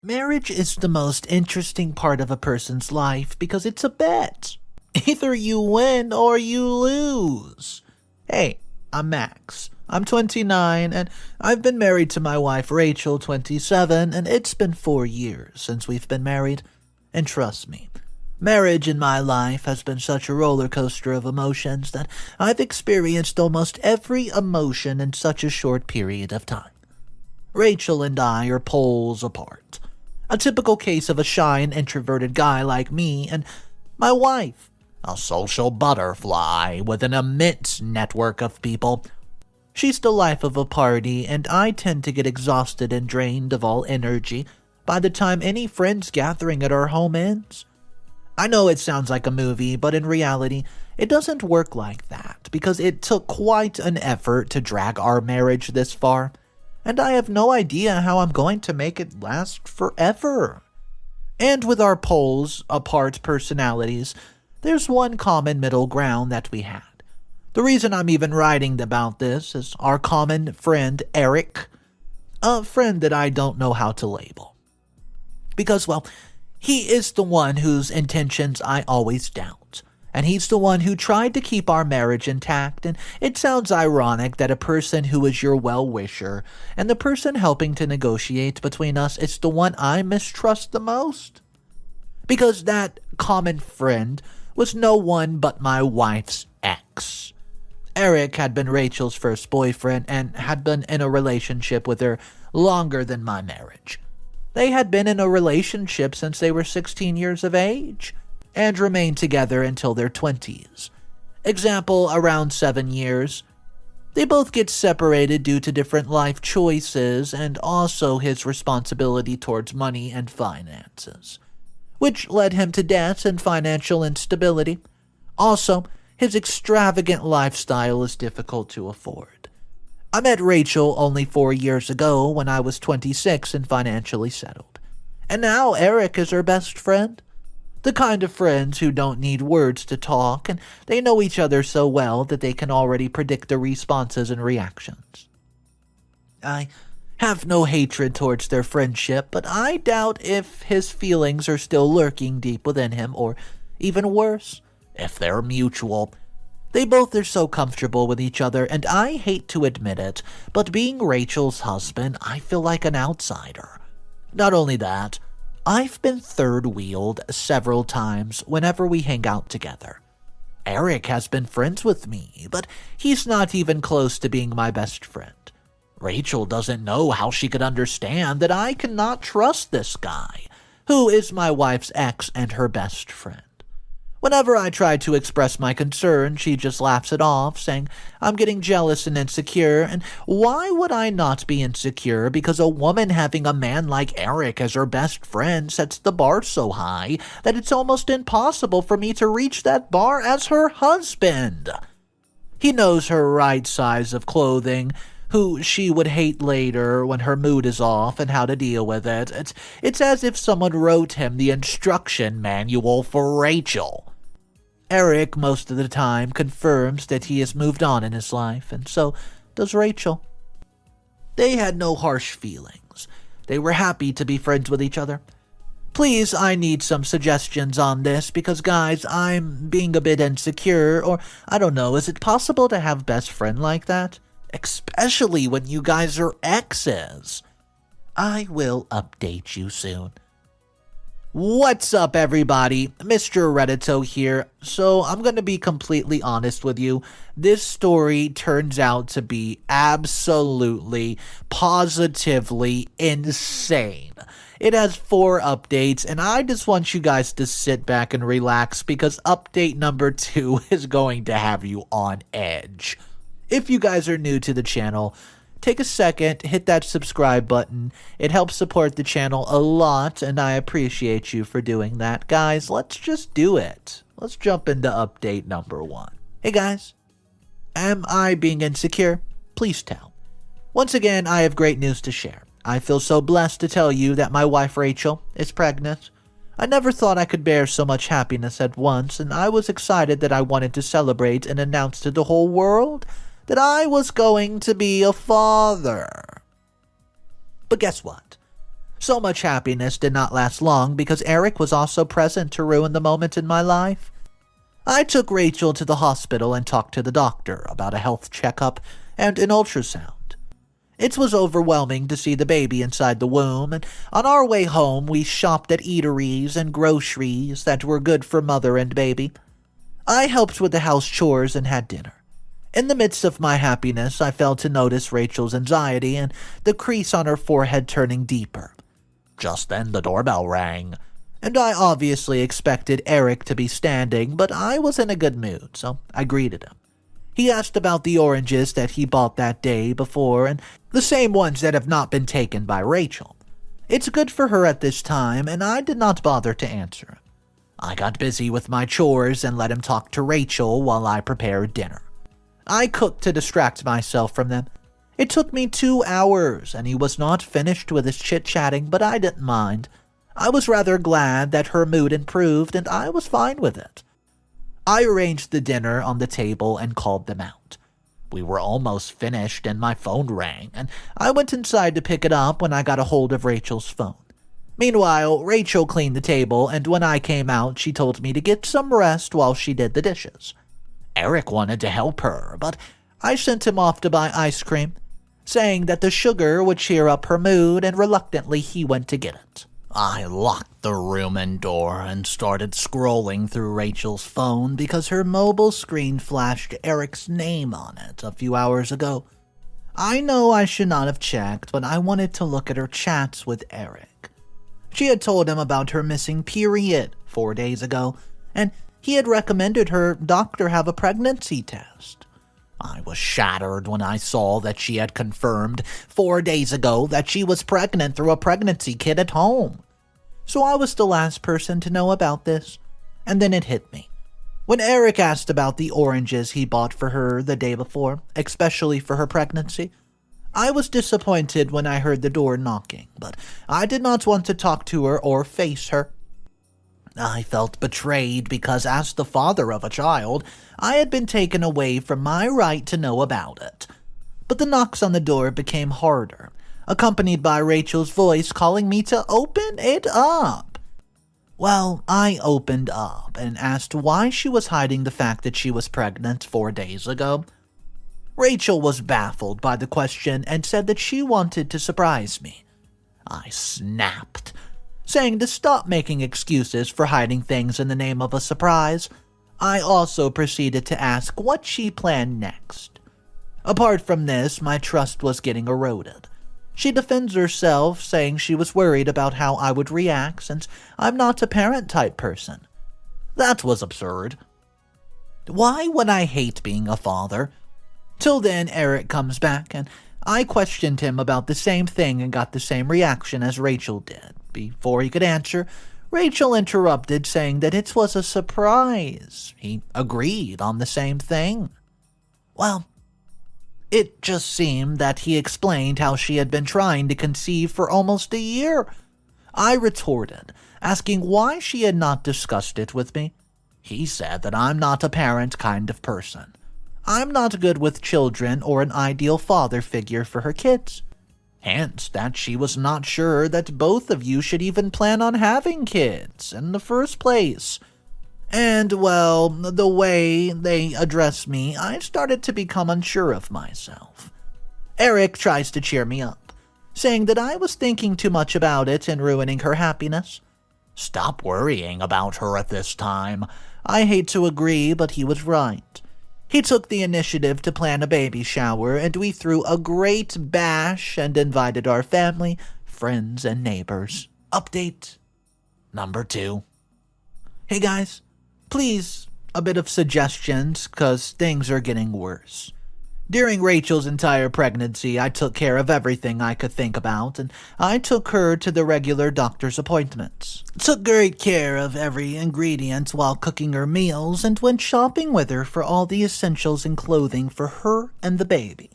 Marriage is the most interesting part of a person's life because it's a bet. Either you win or you lose. Hey, I'm Max. I'm 29 and I've been married to my wife Rachel, 27, and it's been 4 years since we've been married. And trust me, marriage in my life has been such a roller coaster of emotions that I've experienced almost every emotion in such a short period of time. Rachel and I are poles apart. A typical case of a shy and introverted guy like me, and my wife, a social butterfly with an immense network of people. She's the life of a party, and I tend to get exhausted and drained of all energy by the time any friends gathering at our home ends. I know it sounds like a movie, but in reality, it doesn't work like that because it took quite an effort to drag our marriage this far. And I have no idea how I'm going to make it last forever. And with our poles apart personalities, there's one common middle ground that we had. The reason I'm even writing about this is our common friend Eric, a friend that I don't know how to label. Because, well, he is the one whose intentions I always doubt. And he's the one who tried to keep our marriage intact, and it sounds ironic that a person who is your well-wisher and the person helping to negotiate between us is the one I mistrust the most. Because that common friend was no one but my wife's ex. Eric had been Rachel's first boyfriend and had been in a relationship with her longer than my marriage. They had been in a relationship since they were 16 years of age, and remained together until their 20s. Example, around 7 years. They both get separated due to different life choices and also his responsibility towards money and finances, which led him to debt and financial instability. Also, his extravagant lifestyle is difficult to afford. I met Rachel only 4 years ago when I was 26 and financially settled. And now Eric is her best friend. The kind of friends who don't need words to talk, and they know each other so well that they can already predict their responses and reactions. I have no hatred towards their friendship, but I doubt if his feelings are still lurking deep within him, or even worse, if they're mutual. They both are so comfortable with each other, and I hate to admit it, but being Rachel's husband, I feel like an outsider. Not only that, I've been third-wheeled several times whenever we hang out together. Eric has been friends with me, but he's not even close to being my best friend. Rachel doesn't know how she could understand that I cannot trust this guy, who is my wife's ex and her best friend. Whenever I try to express my concern, she just laughs it off, saying I'm getting jealous and insecure, and why would I not be insecure because a woman having a man like Eric as her best friend sets the bar so high that it's almost impossible for me to reach that bar as her husband. He knows her right size of clothing, who she would hate later when her mood is off, and how to deal with it. It's as if someone wrote him the instruction manual for Rachel. Eric, most of the time, confirms that he has moved on in his life, and so does Rachel. They had no harsh feelings. They were happy to be friends with each other. Please, I need some suggestions on this because, guys, I'm being a bit insecure, or I don't know, is it possible to have best friend like that? Especially when you guys are exes. I will update you soon. What's up, everybody? Mr. Reddito here. So I'm going to be completely honest with you. This story turns out to be absolutely, positively insane. It has 4 updates, and I just want you guys to sit back and relax because update number 2 is going to have you on edge. If you guys are new to the channel, take a second, hit that subscribe button. It helps support the channel a lot, and I appreciate you for doing that. Guys, let's just do it. Let's jump into update number 1. Hey guys, am I being insecure? Please tell. Once again, I have great news to share. I feel so blessed to tell you that my wife Rachel is pregnant. I never thought I could bear so much happiness at once, and I was excited that I wanted to celebrate and announce to the whole world that I was going to be a father. But guess what? So much happiness did not last long because Eric was also present to ruin the moment in my life. I took Rachel to the hospital and talked to the doctor about a health checkup and an ultrasound. It was overwhelming to see the baby inside the womb, and on our way home we shopped at eateries and groceries that were good for mother and baby. I helped with the house chores and had dinner. In the midst of my happiness, I failed to notice Rachel's anxiety and the crease on her forehead turning deeper. Just then the doorbell rang, and I obviously expected Eric to be standing, but I was in a good mood, so I greeted him. He asked about the oranges that he bought that day before, and the same ones that have not been taken by Rachel. It's good for her at this time, and I did not bother to answer him. I got busy with my chores and let him talk to Rachel while I prepared dinner. I cooked to distract myself from them. It took me 2 hours, and he was not finished with his chit-chatting, but I didn't mind. I was rather glad that her mood improved, and I was fine with it. I arranged the dinner on the table and called them out. We were almost finished and my phone rang, and I went inside to pick it up when I got a hold of Rachel's phone. Meanwhile, Rachel cleaned the table, and when I came out, she told me to get some rest while she did the dishes. Eric wanted to help her, but I sent him off to buy ice cream, saying that the sugar would cheer up her mood, and reluctantly he went to get it. I locked the room and door and started scrolling through Rachel's phone because her mobile screen flashed Eric's name on it a few hours ago. I know I should not have checked, but I wanted to look at her chats with Eric. She had told him about her missing period 4 days ago, and he had recommended her doctor have a pregnancy test. I was shattered when I saw that she had confirmed 4 days ago that she was pregnant through a pregnancy kit at home. So I was the last person to know about this, and then it hit me. When Eric asked about the oranges he bought for her the day before, especially for her pregnancy, I was disappointed when I heard the door knocking, but I did not want to talk to her or face her. I felt betrayed because, as the father of a child, I had been taken away from my right to know about it. But the knocks on the door became harder, accompanied by Rachel's voice calling me to open it up. Well, I opened up and asked why she was hiding the fact that she was pregnant 4 days ago. Rachel was baffled by the question and said that she wanted to surprise me. I snapped, saying to stop making excuses for hiding things in the name of a surprise. I also proceeded to ask what she planned next. Apart from this, my trust was getting eroded. She defends herself, saying she was worried about how I would react since I'm not a parent-type person. That was absurd. Why would I hate being a father? Till then, Eric comes back, and I questioned him about the same thing and got the same reaction as Rachel did. Before he could answer, Rachel interrupted, saying that it was a surprise. He agreed on the same thing. Well, it just seemed that he explained how she had been trying to conceive for almost a year. I retorted, asking why she had not discussed it with me. He said that I'm not a parent kind of person. I'm not good with children or an ideal father figure for her kids. Hence, that she was not sure that both of you should even plan on having kids in the first place. And, well, the way they addressed me, I started to become unsure of myself. Eric tries to cheer me up, saying that I was thinking too much about it and ruining her happiness. Stop worrying about her at this time. I hate to agree, but he was right. He took the initiative to plan a baby shower, and we threw a great bash and invited our family, friends, and neighbors. Update number 2. Hey guys, please, a bit of suggestions, cause things are getting worse. During Rachel's entire pregnancy, I took care of everything I could think about, and I took her to the regular doctor's appointments. Took great care of every ingredient while cooking her meals, and went shopping with her for all the essentials and clothing for her and the baby.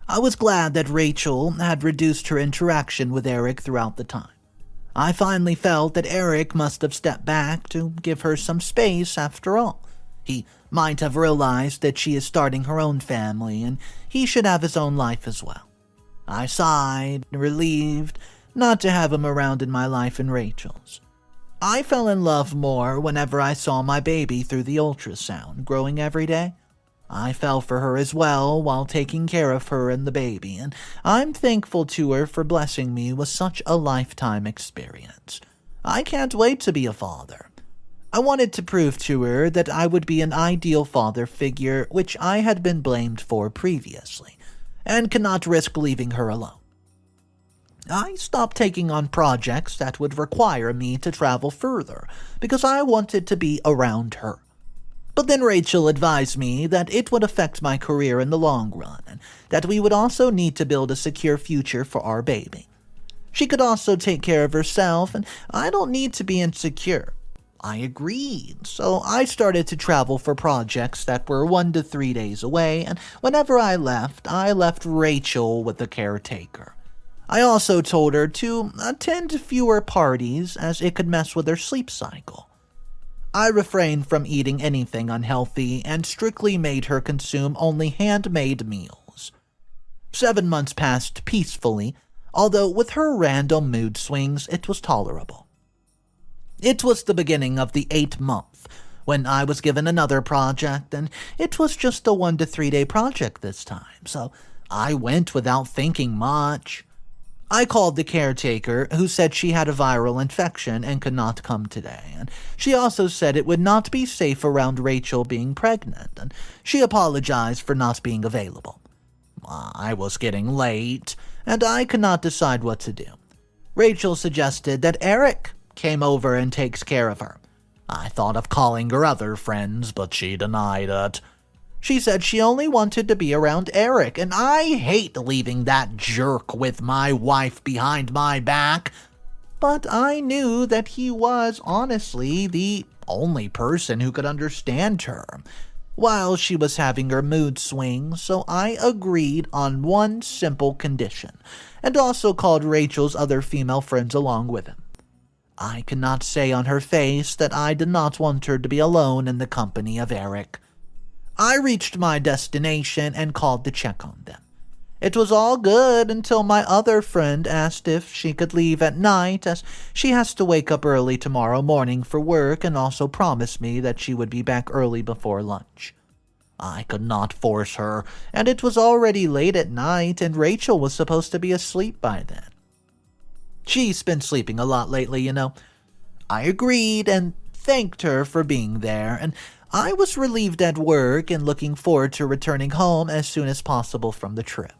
I was glad that Rachel had reduced her interaction with Eric throughout the time. I finally felt that Eric must have stepped back to give her some space after all. He might have realized that she is starting her own family, and he should have his own life as well. I sighed, relieved, not to have him around in my life and Rachel's. I fell in love more whenever I saw my baby through the ultrasound growing every day. I fell for her as well while taking care of her and the baby, and I'm thankful to her for blessing me with such a lifetime experience. I can't wait to be a father. I wanted to prove to her that I would be an ideal father figure, which I had been blamed for previously, and cannot risk leaving her alone. I stopped taking on projects that would require me to travel further because I wanted to be around her. But then Rachel advised me that it would affect my career in the long run and that we would also need to build a secure future for our baby. She could also take care of herself and I don't need to be insecure. I agreed, so I started to travel for projects that were 1 to 3 days away, and whenever I left Rachel with the caretaker. I also told her to attend fewer parties as it could mess with her sleep cycle. I refrained from eating anything unhealthy and strictly made her consume only handmade meals. 7 months passed peacefully, although with her random mood swings it was tolerable. It was the beginning of the 8th month when I was given another project, and it was just a 1 to 3 day project this time, so I went without thinking much. I called the caretaker, who said she had a viral infection and could not come today, and she also said it would not be safe around Rachel being pregnant, and she apologized for not being available. I was getting late, and I could not decide what to do. Rachel suggested that Eric came over and takes care of her. I thought of calling her other friends, but she denied it. She said she only wanted to be around Eric, and I hate leaving that jerk with my wife behind my back. But I knew that he was honestly the only person who could understand her while she was having her mood swings, so I agreed on one simple condition, and also called Rachel's other female friends along with him. I could not say on her face that I did not want her to be alone in the company of Eric. I reached my destination and called to check on them. It was all good until my other friend asked if she could leave at night, as she has to wake up early tomorrow morning for work, and also promised me that she would be back early before lunch. I could not force her, and it was already late at night, and Rachel was supposed to be asleep by then. She's been sleeping a lot lately, you know. I agreed and thanked her for being there, and I was relieved at work and looking forward to returning home as soon as possible from the trip.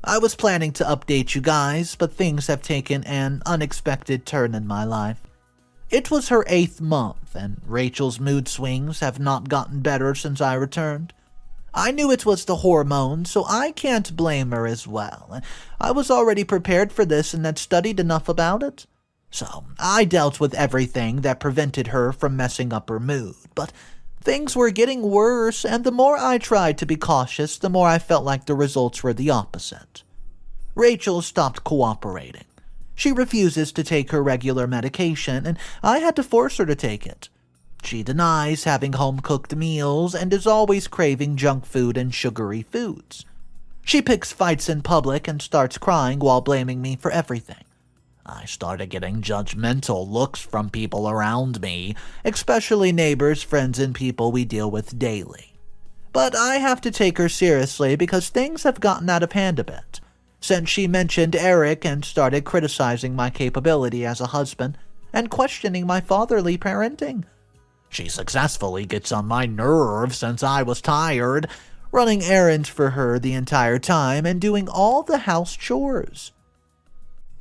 I was planning to update you guys, but things have taken an unexpected turn in my life. It was her 8th month, and Rachel's mood swings have not gotten better since I returned. I knew it was the hormones, so I can't blame her as well. I was already prepared for this and had studied enough about it. So I dealt with everything that prevented her from messing up her mood, but things were getting worse, and the more I tried to be cautious, the more I felt like the results were the opposite. Rachel stopped cooperating. She refuses to take her regular medication, and I had to force her to take it. She denies having home-cooked meals and is always craving junk food and sugary foods. She picks fights in public and starts crying while blaming me for everything. I started getting judgmental looks from people around me, especially neighbors, friends, and people we deal with daily. But I have to take her seriously because things have gotten out of hand a bit, since she mentioned Eric and started criticizing my capability as a husband and questioning my fatherly parenting. She successfully gets on my nerves since I was tired, running errands for her the entire time and doing all the house chores.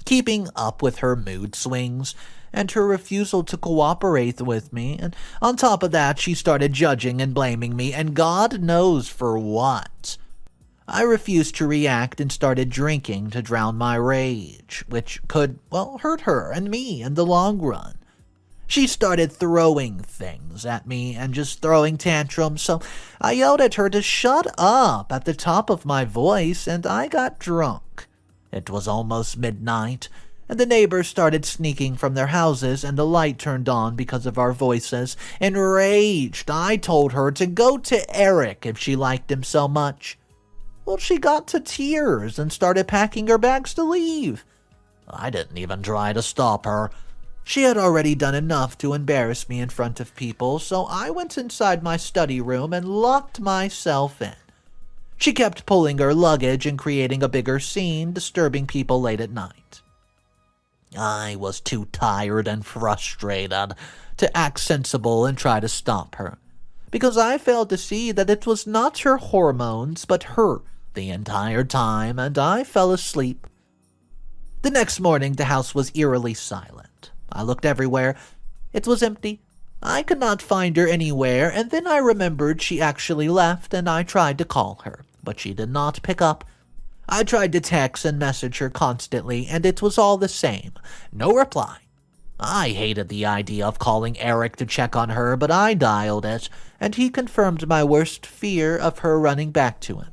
Keeping up with her mood swings and her refusal to cooperate with me, and on top of that she started judging and blaming me, and God knows for what. I refused to react and started drinking to drown my rage, which could, hurt her and me in the long run. She started throwing things at me and just throwing tantrums, so I yelled at her to shut up at the top of my voice, and I got drunk. It was almost midnight, and the neighbors started sneaking from their houses, and the light turned on because of our voices. Enraged, I told her to go to Eric if she liked him so much. Well, she got to tears and started packing her bags to leave. I didn't even try to stop her. She had already done enough to embarrass me in front of people, so I went inside my study room and locked myself in. She kept pulling her luggage and creating a bigger scene, disturbing people late at night. I was too tired and frustrated to act sensible and try to stop her, because I failed to see that it was not her hormones but her the entire time, and I fell asleep. The next morning, the house was eerily silent. I looked everywhere. It was empty. I could not find her anywhere, and then I remembered she actually left, and I tried to call her, but she did not pick up. I tried to text and message her constantly, and it was all the same. No reply. I hated the idea of calling Eric to check on her, but I dialed it, and he confirmed my worst fear of her running back to him.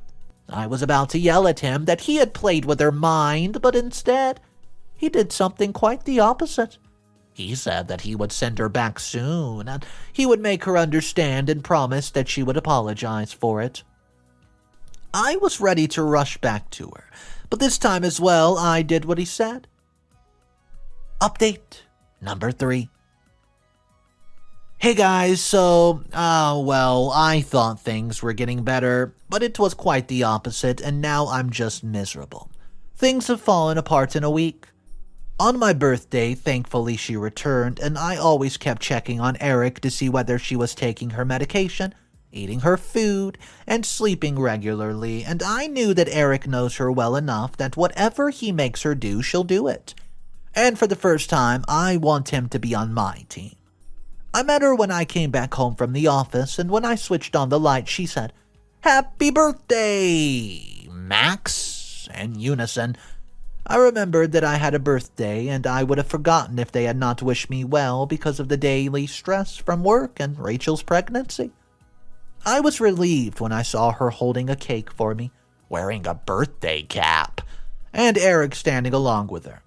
I was about to yell at him that he had played with her mind, but instead, he did something quite the opposite. He said that he would send her back soon, and he would make her understand and promised that she would apologize for it. I was ready to rush back to her, but this time as well, I did what he said. Update number 3. Hey guys, I thought things were getting better, but it was quite the opposite, and now I'm just miserable. Things have fallen apart in a week. On my birthday, thankfully she returned, and I always kept checking on Eric to see whether she was taking her medication, eating her food, and sleeping regularly, and I knew that Eric knows her well enough that whatever he makes her do, she'll do it. And for the first time, I want him to be on my team. I met her when I came back home from the office, and when I switched on the light, she said, "Happy birthday, Max," in unison. I remembered that I had a birthday, and I would have forgotten if they had not wished me well because of the daily stress from work and Rachel's pregnancy. I was relieved when I saw her holding a cake for me, wearing a birthday cap, and Eric standing along with her.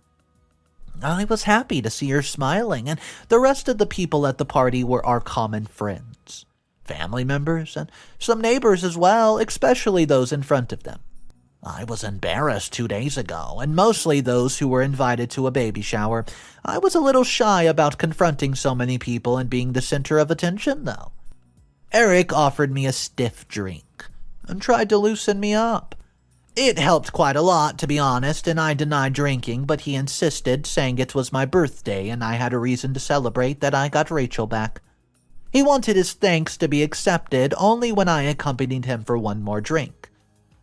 I was happy to see her smiling, and the rest of the people at the party were our common friends, family members, and some neighbors as well, especially those in front of them. I was embarrassed 2 days ago, and mostly those who were invited to a baby shower. I was a little shy about confronting so many people and being the center of attention, though. Eric offered me a stiff drink and tried to loosen me up. It helped quite a lot, to be honest, and I denied drinking, but he insisted, saying it was my birthday and I had a reason to celebrate that I got Rachel back. He wanted his thanks to be accepted only when I accompanied him for one more drink.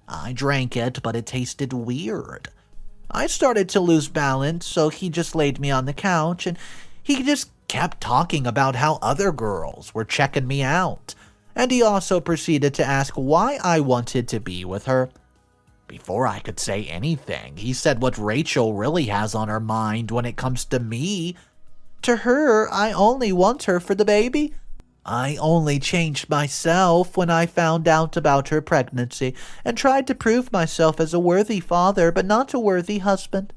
I drank it, but it tasted weird. I started to lose balance, so he just laid me on the couch, and he just kept talking about how other girls were checking me out, and he also proceeded to ask why I wanted to be with her. Before I could say anything, he said what Rachel really has on her mind when it comes to me. To her, I only want her for the baby. I only changed myself when I found out about her pregnancy and tried to prove myself as a worthy father, but not a worthy husband.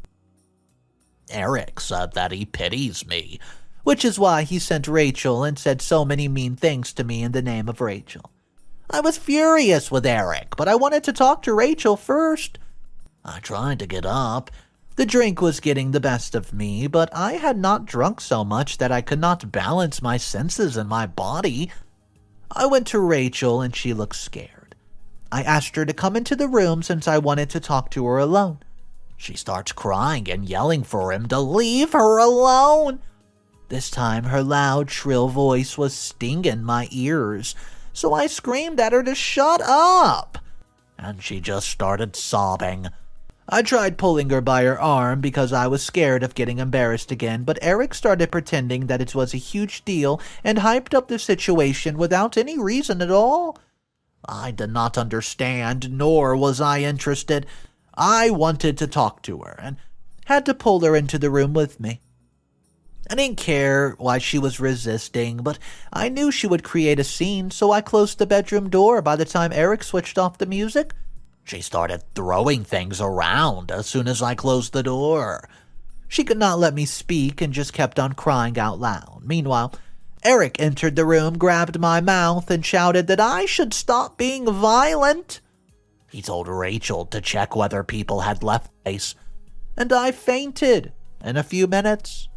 Eric said that he pities me, which is why he sent Rachel and said so many mean things to me in the name of Rachel. I was furious with Eric, but I wanted to talk to Rachel first. I tried to get up. The drink was getting the best of me, but I had not drunk so much that I could not balance my senses and my body. I went to Rachel, and she looked scared. I asked her to come into the room since I wanted to talk to her alone. She starts crying and yelling for him to leave her alone. This time, her loud, shrill voice was stinging my ears, so I screamed at her to shut up, and she just started sobbing. I tried pulling her by her arm because I was scared of getting embarrassed again, but Eric started pretending that it was a huge deal and hyped up the situation without any reason at all. I did not understand, nor was I interested. I wanted to talk to her and had to pull her into the room with me. I didn't care why she was resisting, but I knew she would create a scene, so I closed the bedroom door by the time Eric switched off the music. She started throwing things around as soon as I closed the door. She could not let me speak and just kept on crying out loud. Meanwhile, Eric entered the room, grabbed my mouth, and shouted that I should stop being violent. He told Rachel to check whether people had left the place. and I fainted in a few minutes.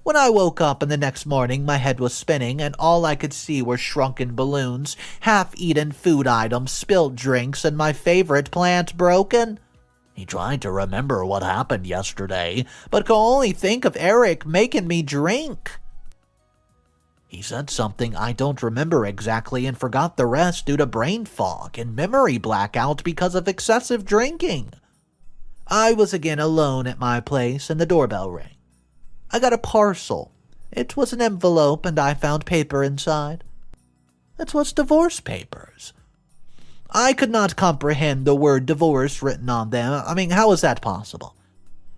When I woke up in the next morning, my head was spinning, and all I could see were shrunken balloons, half-eaten food items, spilled drinks, and my favorite plant broken. He tried to remember what happened yesterday, but could only think of Eric making me drink. He said something I don't remember exactly and forgot the rest due to brain fog and memory blackout because of excessive drinking. I was again alone at my place and the doorbell rang. I got a parcel. It was an envelope and I found paper inside. It was divorce papers. I could not comprehend the word divorce written on them. How was that possible?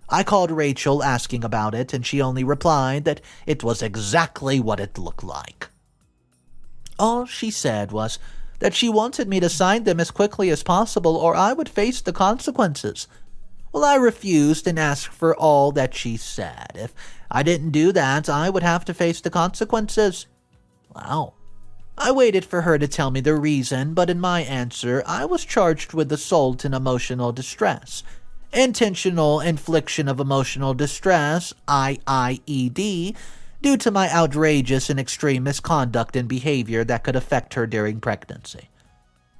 I called Rachel asking about it, and she only replied that it was exactly what it looked like. All she said was that she wanted me to sign them as quickly as possible or I would face the consequences. Well, I refused and asked for all that she said. If I didn't do that, I would have to face the consequences. Wow. I waited for her to tell me the reason, but in my answer, I was charged with assault and emotional distress. Intentional infliction of emotional distress, IIED, due to my outrageous and extreme misconduct and behavior that could affect her during pregnancy.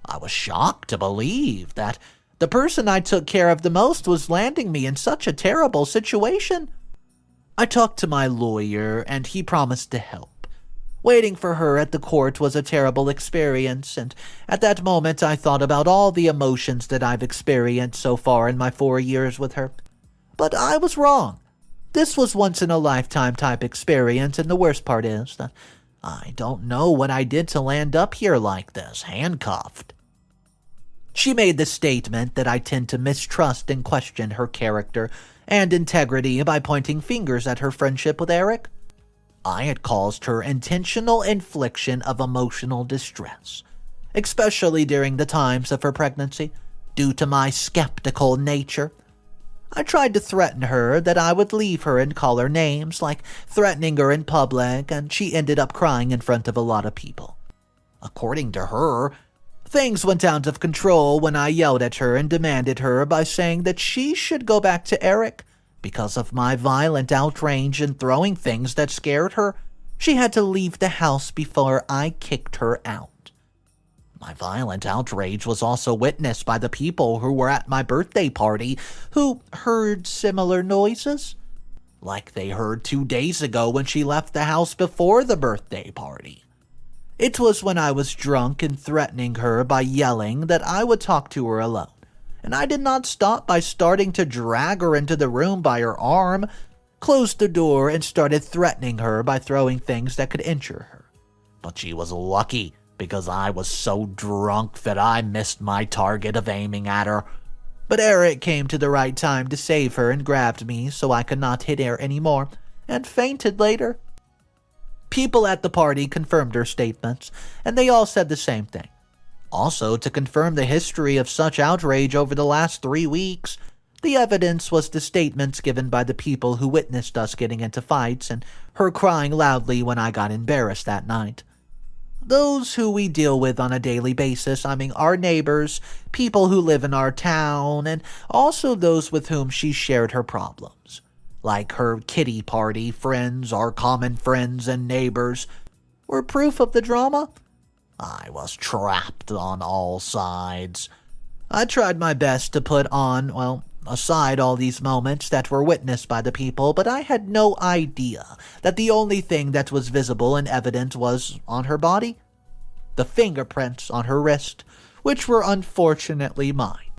I was shocked to believe that the person I took care of the most was landing me in such a terrible situation. I talked to my lawyer, and he promised to help. Waiting for her at the court was a terrible experience, and at that moment I thought about all the emotions that I've experienced so far in my 4 years with her. But I was wrong. This was once-in-a-lifetime type experience, and the worst part is that I don't know what I did to land up here like this, handcuffed. She made the statement that I tend to mistrust and question her character and integrity by pointing fingers at her friendship with Eric. I had caused her intentional infliction of emotional distress, especially during the times of her pregnancy, due to my skeptical nature. I tried to threaten her that I would leave her and call her names, like threatening her in public, and she ended up crying in front of a lot of people. According to her, things went out of control when I yelled at her and demanded her by saying that she should go back to Eric. Because of my violent outrage and throwing things that scared her, she had to leave the house before I kicked her out. My violent outrage was also witnessed by the people who were at my birthday party who heard similar noises, like they heard 2 days ago when she left the house before the birthday party. It was when I was drunk and threatening her by yelling that I would talk to her alone. And I did not stop by starting to drag her into the room by her arm, closed the door, and started threatening her by throwing things that could injure her. But she was lucky because I was so drunk that I missed my target of aiming at her. But Eric came to the right time to save her and grabbed me so I could not hit her anymore, and fainted later. People at the party confirmed her statements, and they all said the same thing. Also, to confirm the history of such outrage over the last 3 weeks, the evidence was the statements given by the people who witnessed us getting into fights and her crying loudly when I got embarrassed that night. Those who we deal with on a daily basis, our neighbors, people who live in our town, and also those with whom she shared her problems, like her kiddie party friends, our common friends and neighbors, were proof of the drama. I was trapped on all sides. I tried my best to put aside all these moments that were witnessed by the people, but I had no idea that the only thing that was visible and evident was on her body, the fingerprints on her wrist, which were unfortunately mine.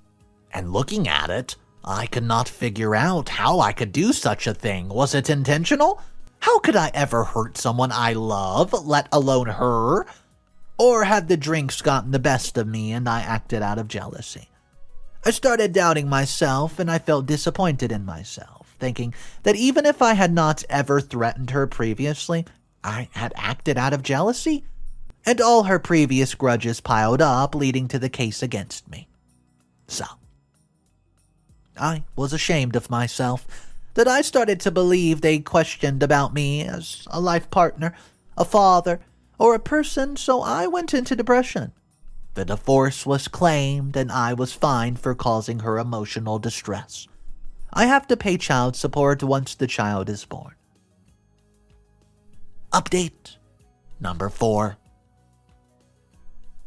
And looking at it, I could not figure out how I could do such a thing. Was it intentional? How could I ever hurt someone I love, let alone her? Or had the drinks gotten the best of me and I acted out of jealousy? I started doubting myself and I felt disappointed in myself, thinking that even if I had not ever threatened her previously, I had acted out of jealousy, and all her previous grudges piled up, leading to the case against me. So, I was ashamed of myself that I started to believe they questioned about me as a life partner, a father, or a person, so I went into depression. The divorce was claimed, and I was fined for causing her emotional distress. I have to pay child support once the child is born. Update number 4.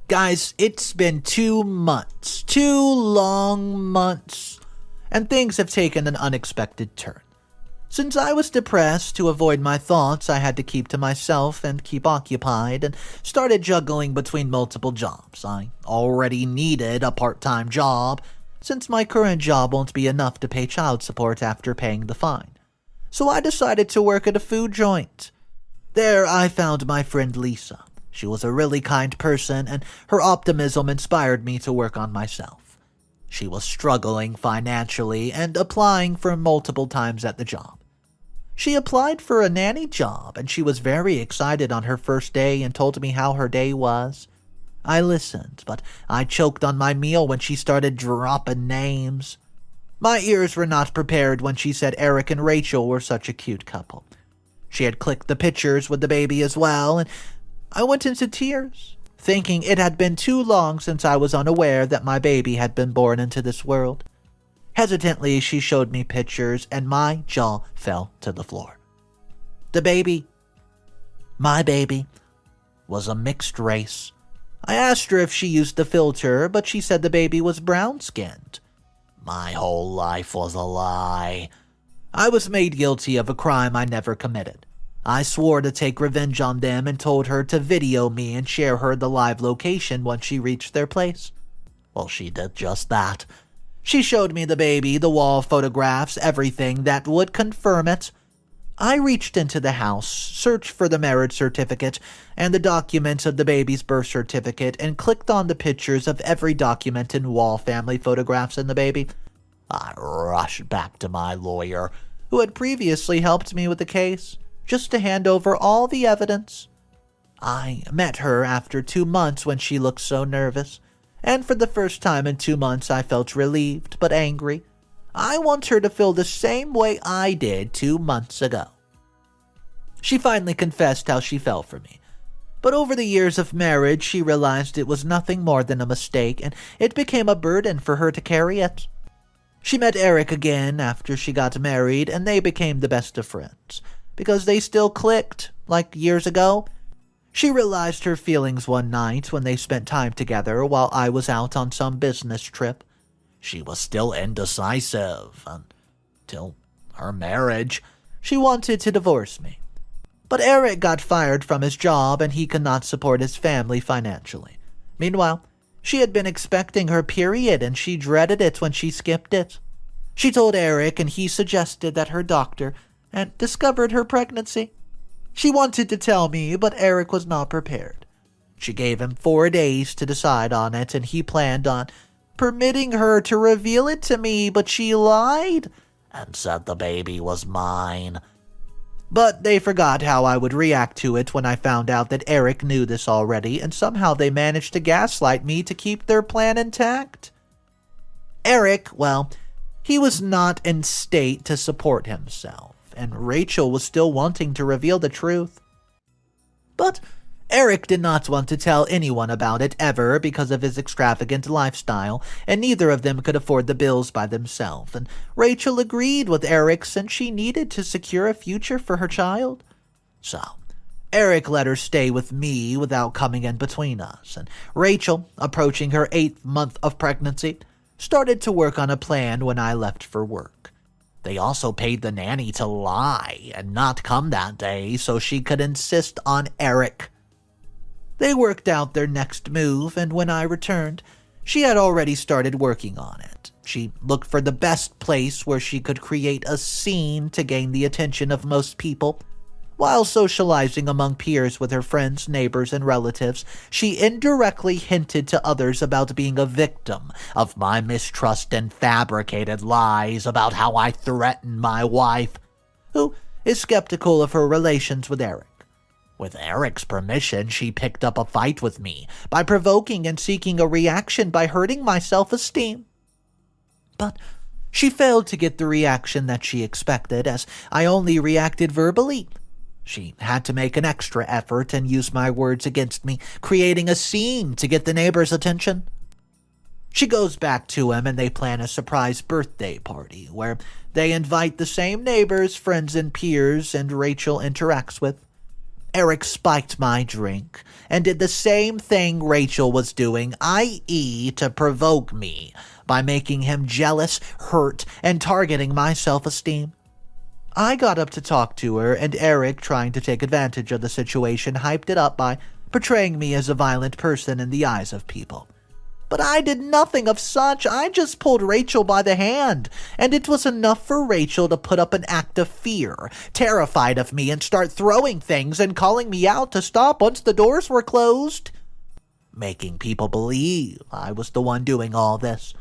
Guys, it's been 2 months, 2 long months, and things have taken an unexpected turn. Since I was depressed, to avoid my thoughts, I had to keep to myself and keep occupied, and started juggling between multiple jobs. I already needed a part-time job, since my current job won't be enough to pay child support after paying the fine. So I decided to work at a food joint. There I found my friend Lisa. She was a really kind person, and her optimism inspired me to work on myself. She was struggling financially and applying for multiple times at the job. She applied for a nanny job, and she was very excited on her first day and told me how her day was. I listened, but I choked on my meal when she started dropping names. My ears were not prepared when she said Eric and Rachel were such a cute couple. She had clicked the pictures with the baby as well, and I went into tears, thinking it had been too long since I was unaware that my baby had been born into this world. Hesitantly, she showed me pictures, and my jaw fell to the floor. My baby, was a mixed race. I asked her if she used the filter, but she said the baby was brown-skinned. My whole life was a lie. I was made guilty of a crime I never committed. I swore to take revenge on them and told her to video me and share her the live location once she reached their place. Well, she did just that. She showed me the baby, the wall photographs, everything that would confirm it. I reached into the house, searched for the marriage certificate and the documents of the baby's birth certificate, and clicked on the pictures of every document and wall family photographs in the baby. I rushed back to my lawyer, who had previously helped me with the case, just to hand over all the evidence. I met her after 2 months when she looked so nervous, and for the first time in 2 months I felt relieved but angry. I want her to feel the same way I did 2 months ago. She finally confessed how she fell for me, but over the years of marriage she realized it was nothing more than a mistake, and it became a burden for her to carry it. She met Eric again after she got married, and they became the best of friends, because they still clicked, like years ago. She realized her feelings one night when they spent time together while I was out on some business trip. She was still indecisive until her marriage. She wanted to divorce me. But Eric got fired from his job and he could not support his family financially. Meanwhile, she had been expecting her period and she dreaded it when she skipped it. She told Eric and he suggested that her doctor and discovered her pregnancy. She wanted to tell me, but Eric was not prepared. She gave him 4 days to decide on it, and he planned on permitting her to reveal it to me, but she lied and said the baby was mine. But they forgot how I would react to it when I found out that Eric knew this already, and somehow they managed to gaslight me to keep their plan intact. Eric, well, he was not in state to support himself, and Rachel was still wanting to reveal the truth. But Eric did not want to tell anyone about it ever because of his extravagant lifestyle, and neither of them could afford the bills by themselves, and Rachel agreed with Eric since she needed to secure a future for her child. So, Eric let her stay with me without coming in between us, and Rachel, approaching her 8th month of pregnancy, started to work on a plan when I left for work. They also paid the nanny to lie and not come that day so she could insist on Eric. They worked out their next move, and when I returned, she had already started working on it. She looked for the best place where she could create a scene to gain the attention of most people. While socializing among peers with her friends, neighbors, and relatives, she indirectly hinted to others about being a victim of my mistrust and fabricated lies about how I threatened my wife, who is skeptical of her relations with Eric. With Eric's permission, she picked up a fight with me by provoking and seeking a reaction by hurting my self-esteem. But she failed to get the reaction that she expected, as I only reacted verbally. She had to make an extra effort and use my words against me, creating a scene to get the neighbors' attention. She goes back to him and they plan a surprise birthday party where they invite the same neighbors, friends, and peers and Rachel interacts with. Eric spiked my drink and did the same thing Rachel was doing, i.e. to provoke me by making him jealous, hurt, and targeting my self-esteem. I got up to talk to her, and Eric, trying to take advantage of the situation, hyped it up by portraying me as a violent person in the eyes of people. But I did nothing of such. I just pulled Rachel by the hand, and it was enough for Rachel to put up an act of fear, terrified of me, and start throwing things and calling me out to stop once the doors were closed, making people believe I was the one doing all this.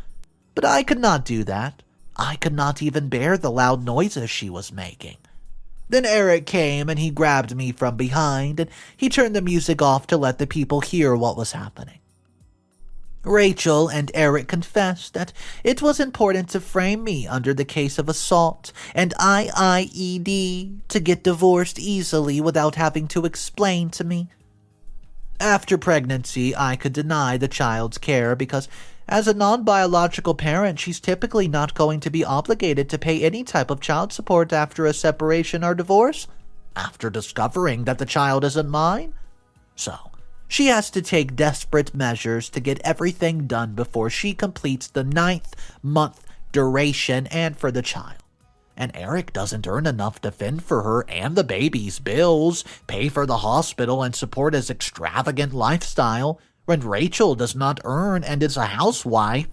But I could not do that. I could not even bear the loud noises she was making. Then Eric came and he grabbed me from behind and he turned the music off to let the people hear what was happening. Rachel and Eric confessed that it was important to frame me under the case of assault and IIED to get divorced easily without having to explain to me. After pregnancy, I could deny the child's care because as a non-biological parent, she's typically not going to be obligated to pay any type of child support after a separation or divorce, after discovering that the child isn't mine. So, she has to take desperate measures to get everything done before she completes the 9th month duration and for the child. And Eric doesn't earn enough to fend for her and the baby's bills, pay for the hospital, and support his extravagant lifestyle, when Rachel does not earn and is a housewife.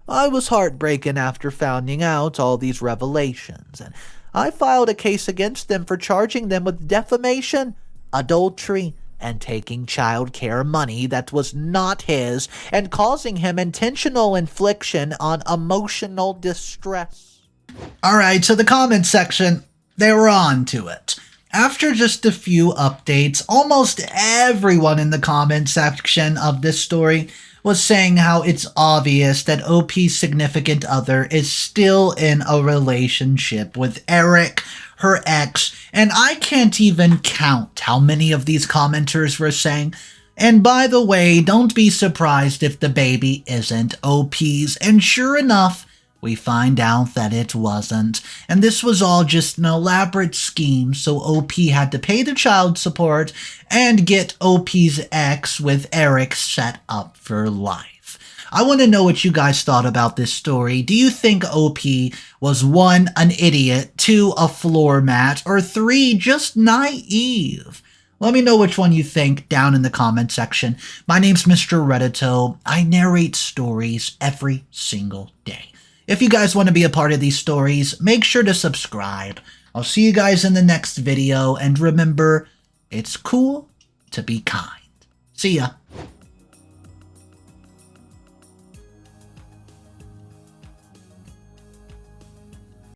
I was heartbroken after finding out all these revelations, and I filed a case against them for charging them with defamation, adultery, and taking child care money that was not his and causing him intentional infliction on emotional distress. Alright, so the comment section, they were on to it. After just a few updates, almost everyone in the comment section of this story was saying how it's obvious that OP's significant other is still in a relationship with Eric, her ex, and I can't even count how many of these commenters were saying, and by the way, don't be surprised if the baby isn't OP's, and sure enough, we find out that it wasn't, and this was all just an elaborate scheme so OP had to pay the child support and get OP's ex with Eric set up for life. I want to know what you guys thought about this story. Do you think OP was 1, an idiot, 2, a floor mat, or 3, just naive? Let me know which one you think down in the comment section. My name's Mr. Reddito. I narrate stories every single day. If you guys want to be a part of these stories, make sure to subscribe. I'll see you guys in the next video, and remember, it's cool to be kind. See ya.